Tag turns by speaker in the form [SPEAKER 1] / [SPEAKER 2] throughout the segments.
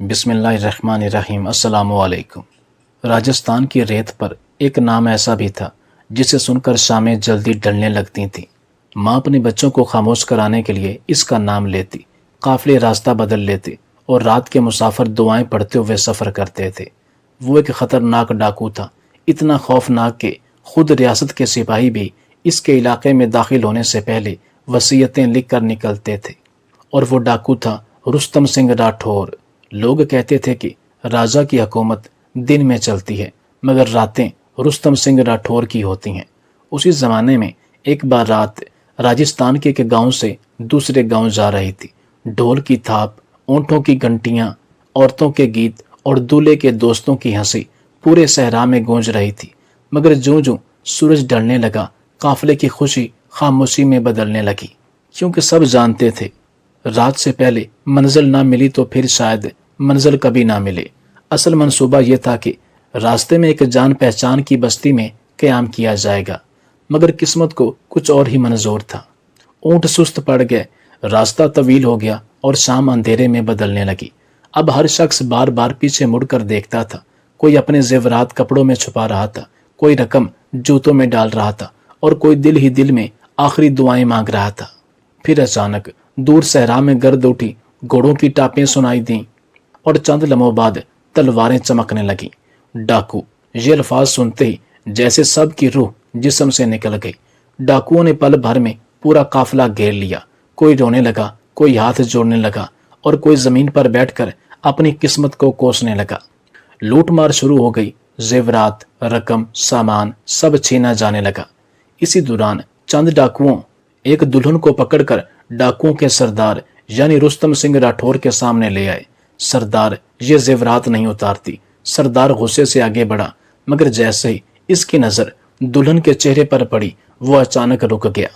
[SPEAKER 1] بسم اللہ الرحمن الرحیم۔ السلام علیکم۔ راجستھان کی ریت پر ایک نام ایسا بھی تھا جسے سن کر شامیں جلدی ڈلنے لگتی تھیں۔ ماں اپنے بچوں کو خاموش کرانے کے لیے اس کا نام لیتی، قافلے راستہ بدل لیتے اور رات کے مسافر دعائیں پڑھتے ہوئے سفر کرتے تھے۔ وہ ایک خطرناک ڈاکو تھا، اتنا خوفناک کہ خود ریاست کے سپاہی بھی اس کے علاقے میں داخل ہونے سے پہلے وصیتیں لکھ کر نکلتے تھے۔ اور وہ ڈاکو تھا رستم سنگھ راٹھور۔ لوگ کہتے تھے کہ راجا کی حکومت دن میں چلتی ہے مگر راتیں رستم سنگھ راٹھور کی ہوتی ہیں۔ اسی زمانے میں ایک بار رات راجستھان کے ایک گاؤں سے دوسرے گاؤں جا رہی تھی۔ ڈھول کی تھاپ، اونٹوں کی گھنٹیاں، عورتوں کے گیت اور دولہے کے دوستوں کی ہنسی پورے صحرا میں گونج رہی تھی۔ مگر جوں جوں سورج ڈھلنے لگا، قافلے کی خوشی خاموشی میں بدلنے لگی، کیونکہ سب جانتے تھے رات سے پہلے منزل نہ ملی تو پھر شاید منزل کبھی نہ ملے۔ اصل منصوبہ یہ تھا کہ راستے میں ایک جان پہچان کی بستی میں قیام کیا جائے گا، مگر قسمت کو کچھ اور ہی منظور تھا۔ اونٹ سست پڑ گئے، راستہ طویل ہو گیا اور شام اندھیرے میں بدلنے لگی۔ اب ہر شخص بار بار پیچھے مڑ کر دیکھتا تھا، کوئی اپنے زیورات کپڑوں میں چھپا رہا تھا، کوئی رقم جوتوں میں ڈال رہا تھا اور کوئی دل ہی دل میں آخری دعائیں مانگ رہا تھا۔ پھر اچانک دور صحرا میں گرد اٹھی، گھوڑوں کی ٹاپیں سنائی دیں اور چند لمحوں بعد تلواریں چمکنے لگیں۔ ڈاکو یہ الفاظ سنتے ہی جیسے سب کی روح جسم سے نکل گئی۔ ڈاکوؤں نے پل بھر میں پورا قافلہ گھیر لیا۔ کوئی رونے لگا، کوئی ہاتھ جوڑنے لگا اور کوئی زمین پر بیٹھ کر اپنی قسمت کو کوسنے لگا۔ لوٹ مار شروع ہو گئی، زیورات، رقم، سامان سب چھینا جانے لگا۔ اسی دوران چند ڈاکوؤں ایک دلہن کو پکڑ کر ڈاکوؤں کے سردار یعنی رستم سنگھ راٹھور کے سامنے لے آئے۔ سردار یہ زیورات نہیں اتارتی۔ سردار غصے سے آگے بڑھا، مگر جیسے ہی اس کی نظر دلہن کے چہرے پر پڑی وہ اچانک رک گیا۔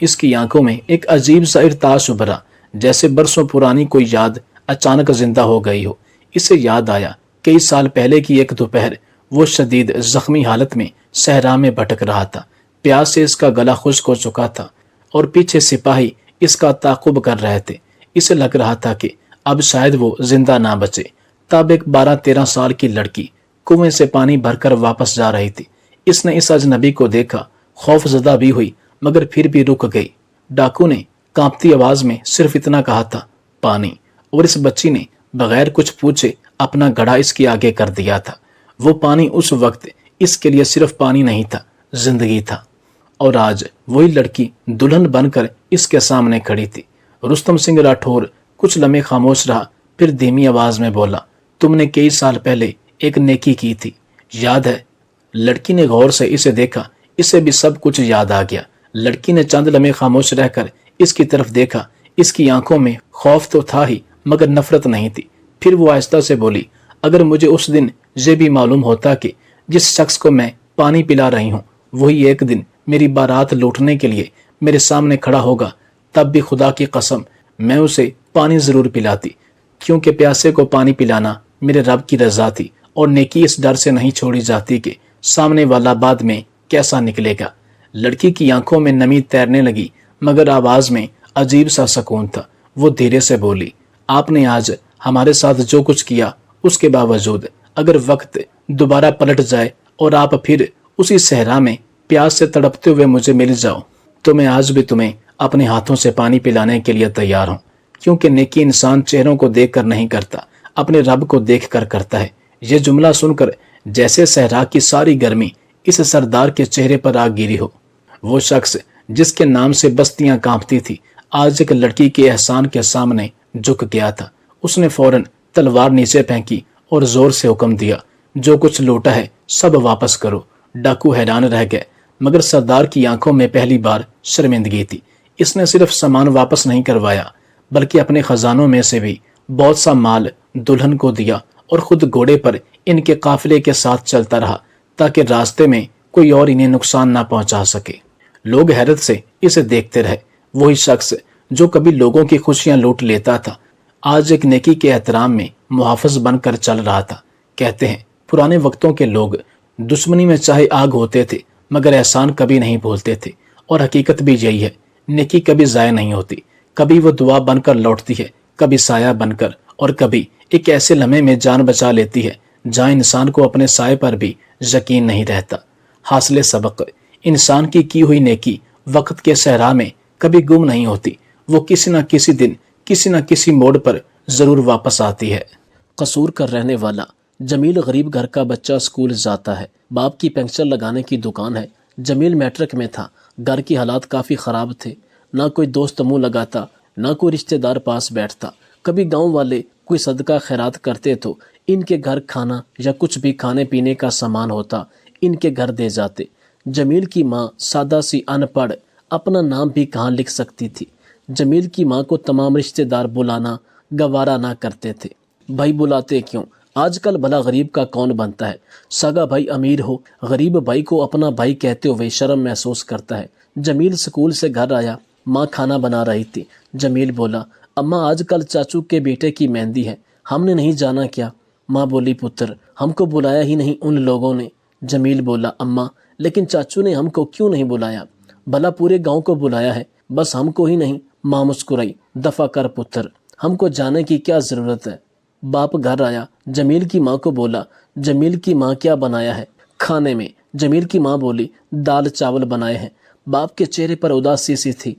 [SPEAKER 1] اس کی آنکھوں میں ایک عجیب سا ارتعاش ابھرا، جیسے برسوں پرانی کوئی یاد اچانک زندہ ہو گئی ہو۔ اسے یاد آیا کئی سال پہلے کی ایک دوپہر وہ شدید زخمی حالت میں صحرا میں بھٹک رہا تھا۔ پیاس سے اس کا گلا خشک ہو چکا تھا اور پیچھے سپاہی اس کا تعاقب کر رہے تھے۔ اسے لگ رہا تھا کہ اب شاید وہ زندہ نہ بچے۔ تب ایک 12-13 سال کی لڑکی کنویں سے پانی بھر کر واپس جا رہی تھی۔ اس نے اس اجنبی کو دیکھا، خوف زدہ بھی ہوئی مگر پھر بھی رک گئی۔ ڈاکو نے کانپتی آواز میں صرف اتنا کہا تھا، پانی، اور اس بچی نے بغیر کچھ پوچھے اپنا گھڑا اس کے آگے کر دیا تھا۔ وہ پانی اس وقت اس کے لیے صرف پانی نہیں تھا، زندگی تھا۔ اور آج وہی لڑکی دلہن بن کر اس کے سامنے کھڑی تھی۔ رستم سنگھ راٹھور کچھ لمحے خاموش رہا، پھر دھیمی آواز میں بولا، تم نے کئی سال پہلے ایک نیکی کی تھی، یاد ہے؟ لڑکی نے غور سے اسے دیکھا، اسے بھی سب کچھ یاد آ گیا۔ لڑکی نے چند لمحے خاموش رہ کر اس کی طرف دیکھا۔ اس کی آنکھوں میں خوف تو تھا ہی مگر نفرت نہیں تھی۔ پھر وہ آہستہ سے بولی، اگر مجھے اس دن یہ بھی معلوم ہوتا کہ جس شخص کو میں پانی پلا رہی ہوں وہی ایک دن میری بارات لوٹنے کے لیے میرے سامنے کھڑا ہوگا، تب بھی خدا کی قسم میں اسے پانی ضرور پلاتی، کیونکہ پیاسے کو پانی پلانا میرے رب کی رضا تھی اور نیکی اس ڈر سے نہیں چھوڑی جاتی کہ سامنے والا بعد میں کیسا نکلے گا۔ لڑکی کی آنکھوں میں نمی تیرنے لگی مگر آواز میں عجیب سا سکون تھا۔ وہ دھیرے سے بولی، آپ نے آج ہمارے ساتھ جو کچھ کیا اس کے باوجود اگر وقت دوبارہ پلٹ جائے اور آپ پھر اسی صحرا میں پیاس سے تڑپتے ہوئے مجھے مل جاؤ تو میں آج بھی تمہیں اپنے ہاتھوں سے پانی پلانے کے لیے تیار ہوں، کیونکہ نیکی انسان چہروں کو دیکھ کر نہیں کرتا، اپنے رب کو دیکھ کر کرتا ہے۔ یہ جملہ سن کر جیسے صحرا کی ساری گرمی اس سردار کے چہرے پر آ گری ہو۔ وہ شخص جس کے نام سے بستیاں کانپتی تھی آج ایک لڑکی کے احسان کے سامنے جھک گیا تھا۔ اس نے فوراً تلوار نیچے پھینکی اور زور سے حکم دیا، جو کچھ لوٹا ہے سب واپس کرو۔ ڈاکو حیران رہ گئے مگر سردار کی آنکھوں میں پہلی بار شرمندگی تھی۔ اس نے صرف سامان واپس نہیں کروایا بلکہ اپنے خزانوں میں سے بھی بہت سا مال دلہن کو دیا اور خود گھوڑے پر ان کے قافلے کے ساتھ چلتا رہا تاکہ راستے میں کوئی اور انہیں نقصان نہ پہنچا سکے۔ لوگ حیرت سے اسے دیکھتے رہے۔ وہی شخص جو کبھی لوگوں کی خوشیاں لوٹ لیتا تھا آج ایک نیکی کے احترام میں محافظ بن کر چل رہا تھا۔ کہتے ہیں پرانے وقتوں کے لوگ دشمنی میں چاہے آگ ہوتے تھے مگر احسان کبھی نہیں بھولتے تھے، اور حقیقت بھی یہی ہے، نیکی کبھی ضائع نہیں ہوتی، کبھی وہ دعا بن کر لوٹتی ہے، کبھی سایہ بن کر اور کبھی ایک ایسے لمحے میں جان بچا لیتی ہے جہاں انسان کو اپنے سائے پر بھی یقین نہیں رہتا۔ حاصل سبق: انسان کی ہوئی نیکی وقت کے صحرا میں کبھی گم نہیں ہوتی، وہ کسی نہ کسی دن کسی نہ کسی موڑ پر ضرور واپس آتی ہے۔ قصور کا رہنے والا جمیل غریب گھر کا بچہ اسکول جاتا ہے۔ باپ کی پنکچر لگانے کی دکان ہے۔ جمیل میٹرک میں تھا۔ گھر کی حالات کافی خراب تھے، نہ کوئی دوست منہ لگاتا، نہ کوئی رشتہ دار پاس بیٹھتا۔ کبھی گاؤں والے کوئی صدقہ خیرات کرتے تو ان کے گھر کھانا یا کچھ بھی کھانے پینے کا سامان ہوتا ان کے گھر دے جاتے۔ جمیل کی ماں سادہ سی ان پڑھ، اپنا نام بھی کہاں لکھ سکتی تھی۔ جمیل کی ماں کو تمام رشتہ دار بلانا گوارا نہ کرتے تھے۔ بھائی بلاتے کیوں؟ آج کل بھلا غریب کا کون بنتا ہے؟ سگا بھائی امیر ہو، غریب بھائی کو اپنا بھائی کہتے ہوئے شرم محسوس کرتا ہے۔ جمیل سکول سے گھر آیا، ماں کھانا بنا رہی تھی۔ جمیل بولا، اماں آج کل چاچو کے بیٹے کی مہندی ہے، ہم نے نہیں جانا کیا؟ ماں بولی، پتر ہم کو بلایا ہی نہیں ان لوگوں نے۔ جمیل بولا، اماں لیکن چاچو نے ہم کو کیوں نہیں بلایا؟ بھلا پورے گاؤں کو بلایا ہے، بس ہم کو ہی نہیں۔ ماں مسکرائی، دفع کر پتر، ہم کو جانے کی کیا ضرورت ہے؟ باپ گھر آیا، جمیل کی ماں کو بولا، جمیل کی ماں کیا بنایا ہے کھانے میں؟ جمیل کی ماں بولی، دال چاول بنائے ہیں۔ باپ کے چہرے پر اداسی سی تھی۔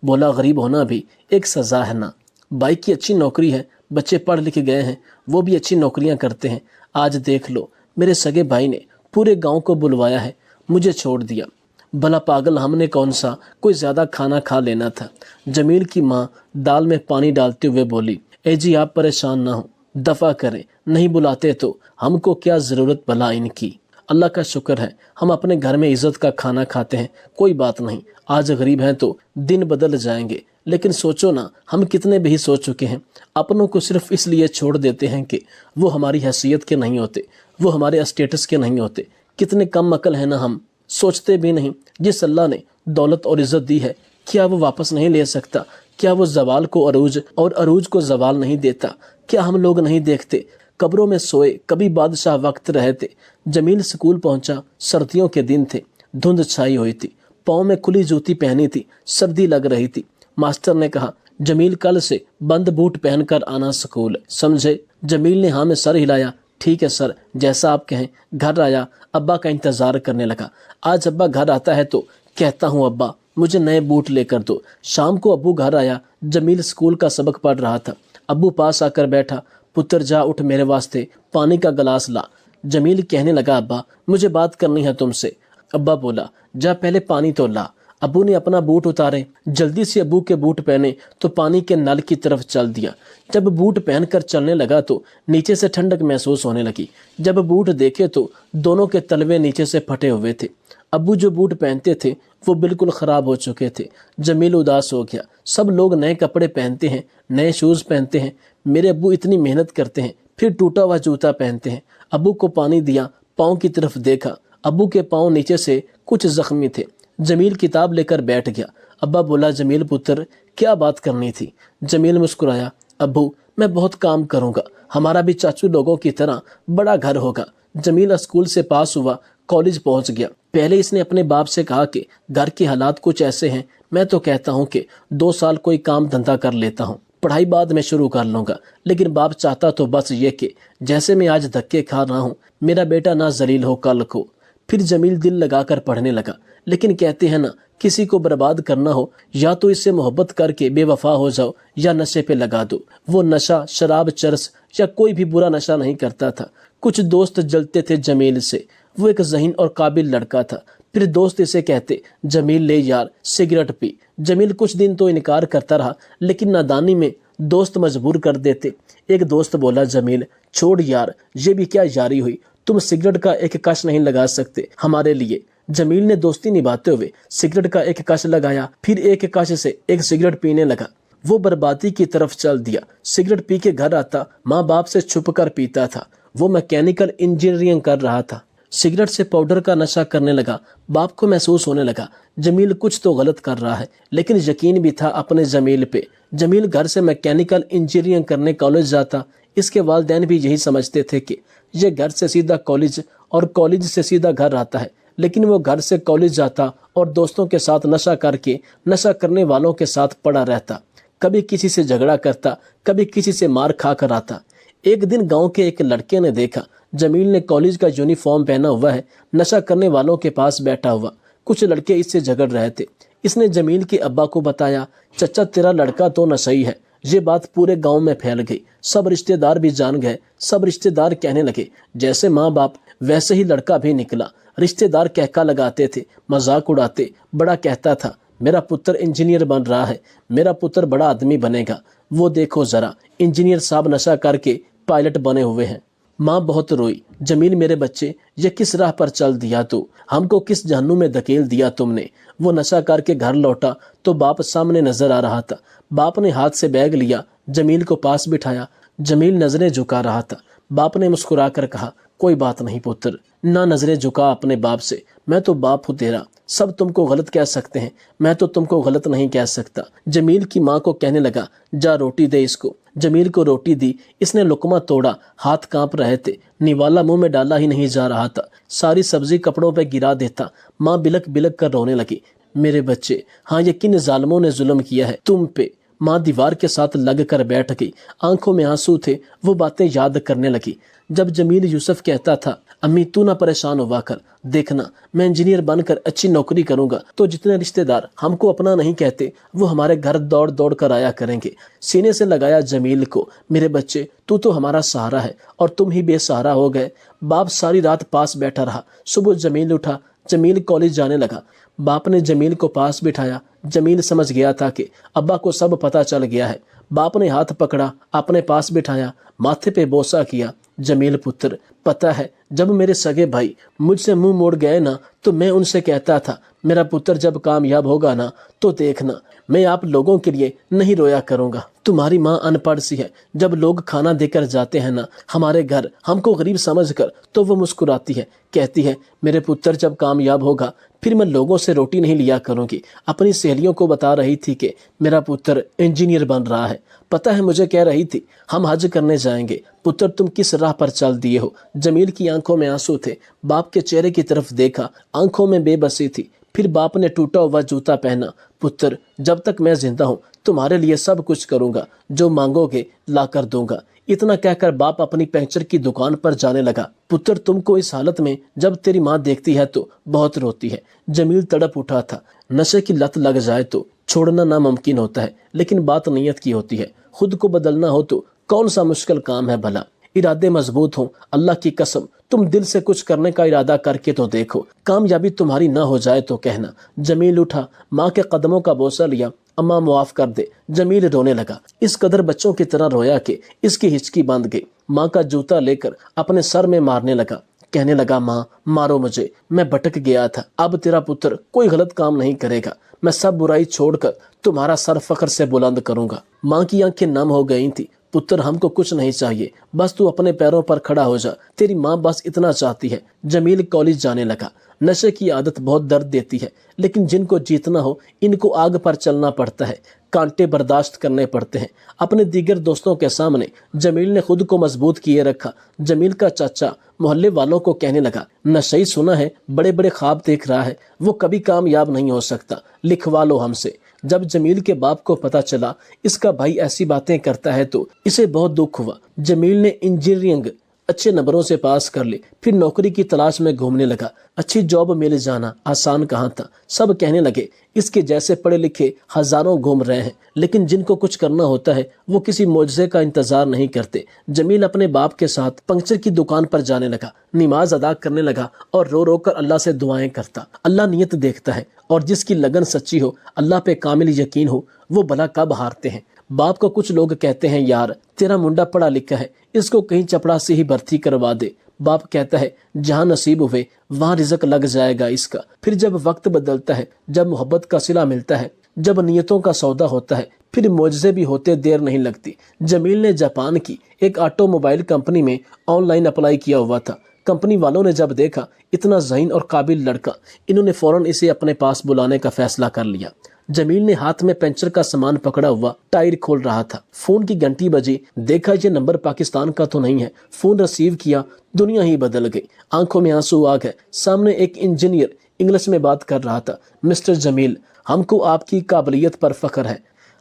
[SPEAKER 1] بولا، غریب ہونا بھی ایک سزا ہے نا؟ بھائی کی اچھی نوکری ہے، بچے پڑھ لکھ گئے ہیں، وہ بھی اچھی نوکریاں کرتے ہیں۔ آج دیکھ لو، میرے سگے بھائی نے پورے گاؤں کو بلوایا ہے، مجھے چھوڑ دیا۔ بھلا پاگل ہم نے کون سا کوئی زیادہ کھانا کھا لینا تھا؟ جمیل کی ماں دال میں پانی ڈالتے ہوئے بولی، اے جی آپ پریشان نہ ہوں، دفع کریں، نہیں بلاتے تو ہم کو کیا ضرورت بھلا ان کی؟ اللہ کا شکر ہے ہم اپنے گھر میں عزت کا کھانا کھاتے ہیں، کوئی بات نہیں، آج غریب ہیں تو دن بدل جائیں گے۔ لیکن سوچو نا، ہم کتنے بھی سوچ چکے ہیں، اپنوں کو صرف اس لیے چھوڑ دیتے ہیں کہ وہ ہماری حیثیت کے نہیں ہوتے، وہ ہمارے اسٹیٹس کے نہیں ہوتے۔ کتنے کم عقل ہیں نا ہم، سوچتے بھی نہیں جس اللہ نے دولت اور عزت دی ہے کیا وہ واپس نہیں لے سکتا؟ کیا وہ زوال کو عروج اور عروج کو زوال نہیں دیتا؟ کیا ہم لوگ نہیں دیکھتے؟ قبروں میں سوئے کبھی بادشاہ وقت رہے تھے۔ جمیل سکول پہنچا، سردیوں کے دن تھے، دھند چھائی ہوئی تھی، پاؤں میں کھلی جوتی پہنی تھی، سردی لگ رہی تھی۔ ماسٹر نے کہا، جمیل کل سے بند بوٹ پہن کر آنا سکول، سمجھے؟ جمیل نے ہاں میں سر ہلایا، ٹھیک ہے سر، جیسا آپ کہیں۔ گھر آیا، ابا کا انتظار کرنے لگا۔ آج ابا گھر آتا ہے تو کہتا ہوں، ابا مجھے نئے بوٹ لے کر دو۔ شام کو ابو گھر آیا، جمیل سکول کا سبق پڑھ رہا تھا۔ ابو پاس آ کر بیٹھا، پتر جا اٹھ میرے واسطے پانی کا گلاس لا۔ جمیل کہنے لگا، ابا مجھے بات کرنی ہے تم سے۔ ابا بولا، جا پہلے پانی تو لا۔ ابو نے اپنا بوٹ اتارے، جلدی سے ابو کے بوٹ پہنے تو پانی کے نل کی طرف چل دیا۔ جب بوٹ پہن کر چلنے لگا تو نیچے سے ٹھنڈک محسوس ہونے لگی۔ جب بوٹ دیکھے تو دونوں کے تلوے نیچے سے پھٹے ہوئے تھے۔ ابو جو بوٹ پہنتے تھے وہ بالکل خراب ہو چکے تھے۔ جمیل اداس ہو گیا۔ سب لوگ نئے کپڑے پہنتے ہیں، نئے شوز پہنتے ہیں، میرے ابو اتنی محنت کرتے ہیں پھر ٹوٹا ہوا جوتا پہنتے ہیں۔ ابو کو پانی دیا، پاؤں کی طرف دیکھا، ابو کے پاؤں نیچے سے کچھ زخمی تھے۔ جمیل کتاب لے کر بیٹھ گیا۔ ابا بولا، جمیل پتر کیا بات کرنی تھی؟ جمیل مسکرایا، ابو میں بہت کام کروں گا، ہمارا بھی چاچو لوگوں کی طرح بڑا گھر ہوگا۔ جمیل اسکول سے پاس ہوا، کالج پہنچ گیا۔ پہلے اس نے اپنے باپ سے کہا کہ گھر کے حالات کچھ ایسے ہیں، میں تو کہتا ہوں کہ 2 سال کوئی کام دھندا کر لیتا ہوں، پڑھائی بعد میں شروع کر لوں گا۔ لیکن باپ چاہتا تو بس یہ کہ جیسے میں آج دھکے کھا رہا ہوں میرا بیٹا نہ ذلیل ہو کل کو۔ پھر جمیل دل لگا کر پڑھنے لگا۔ لیکن کہتے ہیں نا، کسی کو برباد کرنا ہو یا تو اس سے محبت کر کے بے وفا ہو جاؤ یا نشے پہ لگا دو۔ وہ نشہ، شراب، چرس یا کوئی بھی برا نشہ نہیں کرتا تھا۔ کچھ دوست جلتے تھے جمیل سے، وہ ایک ذہین اور قابل لڑکا تھا۔ پھر دوست اسے کہتے، جمیل لے یار سگریٹ پی۔ جمیل کچھ دن تو انکار کرتا رہا، لیکن نادانی میں دوست مجبور کر دیتے۔ ایک دوست بولا، جمیل چھوڑ یار، یہ بھی کیا یاری ہوئی، تم سگریٹ کا ایک کش نہیں لگا سکتے ہمارے لیے۔ جمیل نے دوستی نبھاتے ہوئے سگریٹ کا ایک کش لگایا، پھر ایک کش سے ایک سگریٹ پینے لگا۔ وہ بربادی کی طرف چل دیا۔ سگریٹ پی کے گھر آتا، ماں باپ سے چھپ کر پیتا تھا۔ وہ میکینیکل انجینئرنگ کر رہا تھا۔ سگریٹ سے پاؤڈر کا نشہ کرنے لگا۔ باپ کو محسوس ہونے لگا جمیل کچھ تو غلط کر رہا ہے، لیکن یقین بھی تھا اپنے جمیل پہ۔ جمیل گھر سے میکینیکل انجینئرنگ کرنے کالج جاتا۔ اس کے والدین بھی یہی سمجھتے تھے کہ یہ گھر سے سیدھا کالج اور کالج سے سیدھا گھر آتا ہے، لیکن وہ گھر سے کالج جاتا اور دوستوں کے ساتھ نشہ کر کے نشہ کرنے والوں کے ساتھ پڑا رہتا۔
[SPEAKER 2] کبھی کسی سے جھگڑا کرتا، کبھی کسی سے مار کھا کر آتا۔ ایک دن گاؤں کے ایک لڑکے نے دیکھا جمیل نے کالج کا یونیفارم پہنا ہوا ہے، نشہ کرنے والوں کے پاس بیٹھا ہوا۔ کچھ لڑکے اس سے جھگڑ رہے تھے۔ اس نے جمیل کے ابا کو بتایا، چچا تیرا لڑکا تو نشئی ہے۔ یہ بات پورے گاؤں میں پھیل گئی، سب رشتہ دار بھی جان گئے۔ سب رشتہ دار کہنے لگے جیسے ماں باپ ویسے ہی لڑکا بھی نکلا۔ رشتہ دار کہکا لگاتے تھے، مذاق اڑاتے۔ بڑا کہتا تھا میرا پتر انجینئر بن رہا ہے، میرا پتر بڑا آدمی بنے گا۔ وہ دیکھو ذرا، انجینئر صاحب نشہ کر کے پائلٹ بنے ہوئے ہیں۔ ماں بہت روئی، جمیل میرے بچے یہ کس راہ پر چل دیا تو، ہم کو کس جہنم میں دھکیل دیا تم نے۔ وہ نشہ کر کے گھر لوٹا تو باپ سامنے نظر آ رہا تھا۔ باپ نے ہاتھ سے بیگ لیا، جمیل کو پاس بٹھایا۔ جمیل نظریں جھکا رہا تھا۔ باپ نے مسکرا کر کہا کوئی بات نہیں پتر، نہ نظریں جھکا اپنے باپ سے، میں تو باپ ہوں تیرا، سب تم کو غلط کہہ سکتے ہیں، میں تو تم کو غلط نہیں کہہ سکتا۔ جمیل کی ماں کو کہنے لگا جا روٹی دے اس کو۔ جمیل کو روٹی دی، اس نے لقمہ توڑا، ہاتھ کانپ رہے تھے، نوالا منہ میں ڈالا ہی نہیں جا رہا تھا، ساری سبزی کپڑوں پہ گرا دیتا۔ ماں بلک بلک کر رونے لگی، میرے بچے، ہاں یہ کن ظالموں نے ظلم کیا ہے تم پہ۔ ماں دیوار کے ساتھ لگ کر بیٹھ گئی، آنکھوں میں آنسو تھے، وہ باتیں یاد کرنے لگی۔ جب جمیل یوسف کہتا تھا امی تو نہ پریشان ہوا کر، دیکھنا میں انجینئر بن کر اچھی نوکری کروں گا تو جتنے رشتہ دار ہم کو اپنا نہیں کہتے وہ ہمارے گھر دوڑ دوڑ کر آیا کریں گے۔ سینے سے لگایا جمیل کو، میرے بچے تو ہمارا سہارا ہے اور تم ہی بے سہارا ہو گئے۔ باپ ساری رات پاس بیٹھا رہا، صبح جمیل اٹھا، جمیل کالج جانے لگا۔ باپ نے جمیل کو پاس بٹھایا۔ جمیل سمجھ گیا تھا کہ ابا کو سب پتہ چل گیا ہے۔ باپ نے ہاتھ پکڑا، اپنے پاس بٹھایا، ماتھے پہ بوسہ کیا، جمیل پتر پتہ ہے جب میرے سگے بھائی مجھ سے منہ موڑ گئے نا تو میں ان سے کہتا تھا میرا پتر جب کامیاب ہوگا نا تو دیکھنا میں آپ لوگوں کے لیے نہیں رویا کروں گا۔ تمہاری ماں ان پڑھ سی ہے، جب لوگ کھانا دے کر جاتے ہیں نا ہمارے گھر ہم کو غریب سمجھ کر تو وہ مسکراتی ہے، کہتی ہے میرے پتر جب کامیاب ہوگا پھر میں لوگوں سے روٹی نہیں لیا کروں گی۔ اپنی سہیلیوں کو بتا رہی تھی کہ میرا پتر انجینئر بن رہا ہے۔ پتہ ہے مجھے کہہ رہی تھی ہم حج کرنے جائیں گے۔ پتر تم کس راہ پر چل دیے ہو۔ جمیل کی آنکھوں میں آنسو تھے، باپ کے چہرے کی طرف دیکھا، آنکھوں میں بے بسی تھی۔ پھر باپ نے ٹوٹا ہوا جوتا پہنا، پتر جب تک میں زندہ ہوں تمہارے لیے سب کچھ کروں گا، جو مانگو گے لا کر دوں گا۔ اتنا کہہ کر باپ اپنی پنچر کی دکان پر جانے لگا۔ پتر تم کو اس حالت میں جب تیری ماں دیکھتی ہے تو بہت روتی ہے۔ جمیل تڑپ اٹھا تھا، نشے کی لت لگ جائے تو چھوڑنا ناممکن ہوتا ہے، لیکن بات نیت کی ہوتی ہے۔ خود کو بدلنا ہو تو کون سا مشکل کام ہے بھلا۔ ارادے مضبوط ہوں، اللہ کی قسم تم دل سے کچھ کرنے کا ارادہ کر کے تو دیکھو، کامیابی تمہاری نہ ہو جائے تو کہنا۔ جمیل اٹھا، ماں کے قدموں کا بوسہ لیا، اماں معاف کر دے۔ جمیل رونے لگا، اس قدر بچوں کی طرح رویا کہ اس کی ہچکی باندھ گئی۔ ماں کا جوتا لے کر اپنے سر میں مارنے لگا، کہنے لگا ماں مارو مجھے، میں بھٹک گیا تھا، اب تیرا پتر کوئی غلط کام نہیں کرے گا، میں سب برائی چھوڑ کر تمہارا سر فخر سے بلند کروں گا۔ ماں کی آنکھیں نم ہو گئی تھی، پتر ہم کو کچھ نہیں چاہیے، بس تو اپنے پیروں پر کھڑا ہو جا، تیری ماں بس اتنا چاہتی ہے۔ جمیل کالج جانے لگا۔ نشے کی عادت بہت درد دیتی ہے، لیکن جن کو جیتنا ہو ان کو آگ پر چلنا پڑتا ہے، کانٹے برداشت کرنے پڑتے ہیں۔ اپنے دیگر دوستوں کے سامنے جمیل نے خود کو مضبوط کیے رکھا۔ جمیل کا چاچا محلے والوں کو کہنے لگا نشئی سنا ہے بڑے بڑے خواب دیکھ رہا ہے، وہ کبھی کامیاب نہیں ہو سکتا، لکھوا لو ہم سے۔ جب جمیل کے باپ کو پتا چلا اس کا بھائی ایسی باتیں کرتا ہے تو اسے بہت دکھ ہوا۔ جمیل نے انجینئرنگ اچھے نمبروں سے پاس کر لی، پھر نوکری کی تلاش میں گھومنے لگا۔ اچھی جاب مل جانا آسان کہاں تھا، سب کہنے لگے اس کے جیسے پڑھے لکھے ہزاروں گھوم رہے ہیں، لیکن جن کو کچھ کرنا ہوتا ہے وہ کسی معجزے کا انتظار نہیں کرتے۔ جمیل اپنے باپ کے ساتھ پنکچر کی دکان پر جانے لگا، نماز ادا کرنے لگا اور رو رو کر اللہ سے دعائیں کرتا۔ اللہ نیت دیکھتا ہے اور جس کی لگن سچی ہو، اللہ پہ کامل یقین ہو، وہ بھلا کب ہارتے ہیں۔ باپ کو کچھ لوگ کہتے ہیں یار تیرا منڈا پڑھا لکھا ہے، اس کو کہیں چپڑا سے ہی بھرتی کروا دے۔ باپ کہتا ہے جہاں نصیب ہوئے وہاں رزق لگ جائے گا اس کا۔ پھر جب وقت بدلتا ہے، جب محبت کا صلہ ملتا ہے، جب نیتوں کا سودا ہوتا ہے، پھر معجزے بھی ہوتے دیر نہیں لگتی۔ جمیل نے جاپان کی ایک آٹو موبائل کمپنی میں آن لائن اپلائی کیا ہوا تھا۔ کمپنی والوں نے جب دیکھا اتنا ذہین اور قابل لڑکا، انہوں نے فوراً اسے اپنے پاس بلانے کا فیصلہ کر لیا۔ جمیل نے ہاتھ میں پنچر کا سامان پکڑا ہوا ٹائر کھول رہا تھا، فون کی گھنٹی بجی، دیکھا یہ نمبر پاکستان کا تو نہیں ہے، فون ریسیو کیا، دنیا ہی بدل گئی۔ آنکھوں میں آنسو آ گئے، سامنے ایک انجینئر انگلش میں بات کر رہا تھا، مسٹر جمیل ہم کو آپ کی قابلیت پر فخر ہے،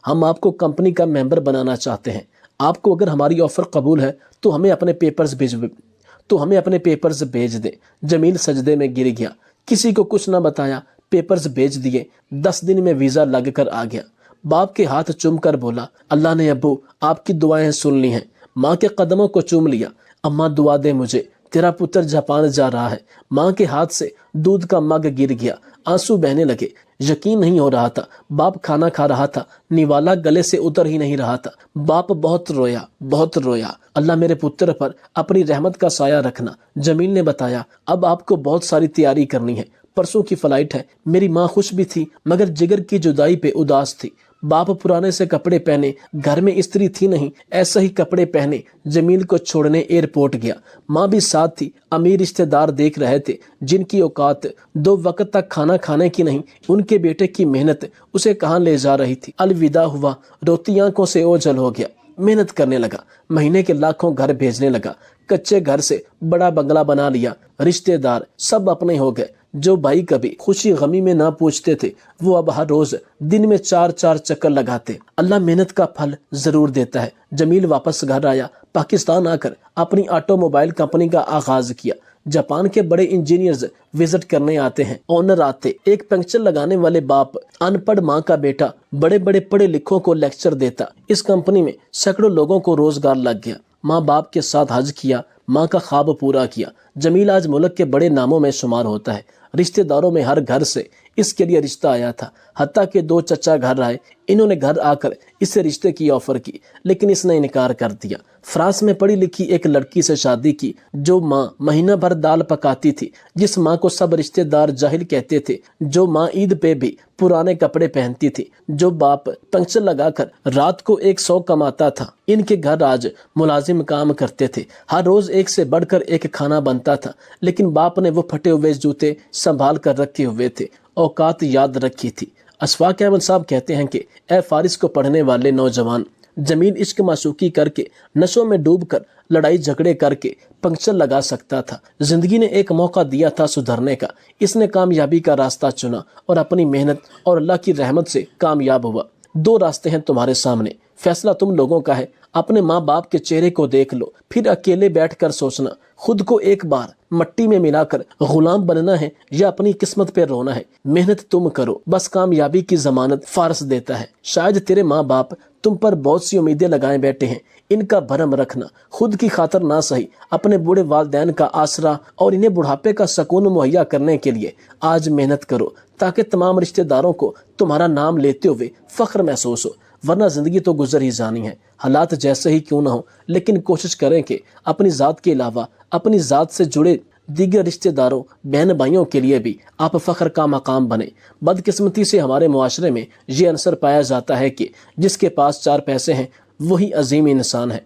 [SPEAKER 2] ہم آپ کو کمپنی کا ممبر بنانا چاہتے ہیں. آپ کو اگر ہماری آفر قبول ہے تو ہمیں اپنے پیپرز بھیج دیں. جمیل سجدے میں گر گیا. کسی کو کچھ نہ بتایا پیپرز بھیج دیے. 10 دن میں ویزا لگ کر آ گیا. باپ کے ہاتھ چوم کر بولا اللہ نے ابو آپ کی دعائیں سن لی ہیں. ماں کے قدموں کو چوم لیا. اماں دعا دے مجھے، تیرا پتر جاپان جا رہا ہے. ماں کے ہاتھ سے دودھ کا مگ گر گیا. آنسو بہنے لگے. یقین نہیں ہو رہا تھا. باپ کھانا کھا رہا تھا، نوالا گلے سے اتر ہی نہیں رہا تھا. باپ بہت رویا. اللہ میرے پتر پر اپنی رحمت کا سایہ رکھنا. جمیل نے بتایا اب آپ کو بہت ساری تیاری کرنی ہے. پرسوں کی فلائٹ ہے. میری ماں خوش بھی تھی مگر جگر کی جدائی پہ اداس تھی. باپ پرانے سے کپڑے پہنے، گھر میں استری تھی نہیں، ایسے ہی کپڑے پہنے جمیل کو چھوڑنے ایئرپورٹ گیا. ماں بھی ساتھ تھی. امیر رشتہ دار دیکھ رہے تھے جن کی اوقات 2 وقت تک کھانا کھانے کی نہیں. ان کے بیٹے کی محنت اسے کہاں لے جا رہی تھی. الوداع ہوا. روتی آنکھوں سے اوجھل ہو گیا. محنت کرنے لگا. مہینے کے لاکھوں گھر بھیجنے لگا. کچے گھر سے بڑا بنگلہ بنا لیا. رشتہ دار سب اپنے ہو گئے. جو بھائی کبھی خوشی غمی میں نہ پوچھتے تھے وہ اب ہر روز دن میں 4 چکر لگاتے. اللہ محنت کا پھل ضرور دیتا ہے. جمیل واپس گھر آیا. پاکستان آ کر اپنی آٹو موبائل کمپنی کا آغاز کیا. جاپان کے بڑے انجینئرز وزٹ کرنے آتے ہیں. اونر آتے. ایک پنکچر لگانے والے باپ، ان پڑھ ماں کا بیٹا بڑے بڑے پڑھے لکھوں کو لیکچر دیتا. اس کمپنی میں سینکڑوں لوگوں کو روزگار لگ گیا. ماں باپ کے ساتھ حج کیا. ماں کا خواب پورا کیا. جمیل آج ملک کے بڑے ناموں میں شمار ہوتا ہے. رشتہ داروں میں ہر گھر سے اس کے لیے رشتہ آیا تھا. حتیٰ کہ 2 چچا گھر آئے. انہوں نے گھر آ کر اس سے رشتے کی آفر کی لیکن اس نے انکار کر دیا. فرانس میں پڑھی لکھی ایک لڑکی سے شادی کی جو ماں مہینہ بھر دال پکاتی تھی، جس ماں کو سب رشتہ دار جاہل کہتے تھے، جو ماں عید پہ بھی پرانے کپڑے پہنتی تھی، جو باپ پنکچر لگا کر رات کو 100 کماتا تھا. ان کے گھر آج ملازم کام کرتے تھے. ہر روز ایک سے بڑھ کر ایک کھانا بنتا تھا لیکن باپ نے وہ پھٹے ہوئے جوتے سنبھال کر رکھے ہوئے تھے. اوقات یاد رکھی تھی. اشفاق احمد صاحب کہتے ہیں کہ اے فارس کو پڑھنے والے نوجوان، جمیل عشق معشوقی کر کے، نشوں میں ڈوب کر، لڑائی جھگڑے کر کے پنکچر لگا سکتا تھا. زندگی نے ایک موقع دیا تھا سدھرنے کا. اس نے کامیابی کا راستہ چنا اور اپنی محنت اور اللہ کی رحمت سے کامیاب ہوا. 2 راستے ہیں تمہارے سامنے. فیصلہ تم لوگوں کا ہے. اپنے ماں باپ کے چہرے کو دیکھ لو، پھر اکیلے بیٹھ کر سوچنا خود کو ایک بار مٹی میں ملا کر غلام بننا ہے یا اپنی قسمت پہ رونا ہے. محنت تم کرو، بس کامیابی کی ضمانت فارس دیتا ہے. شاید تیرے ماں باپ تم پر بہت سی امیدیں لگائے بیٹھے ہیں. ان کا بھرم رکھنا. خود کی خاطر نہ سہی اپنے بوڑھے والدین کا آسرا اور انہیں بڑھاپے کا سکون مہیا کرنے کے لیے آج محنت کرو تاکہ تمام رشتہ داروں کو تمہارا نام لیتے ہوئے فخر محسوس ہو. ورنہ زندگی تو گزر ہی جانی ہے. حالات جیسے ہی کیوں نہ ہو لیکن کوشش کریں کہ اپنی ذات کے علاوہ اپنی ذات سے جڑے دیگر رشتہ داروں، بہن بھائیوں کے لیے بھی آپ فخر کا مقام بنے. بدقسمتی سے ہمارے معاشرے میں یہ عنصر پایا جاتا ہے کہ جس کے پاس 4 پیسے ہیں وہی عظیم انسان ہے.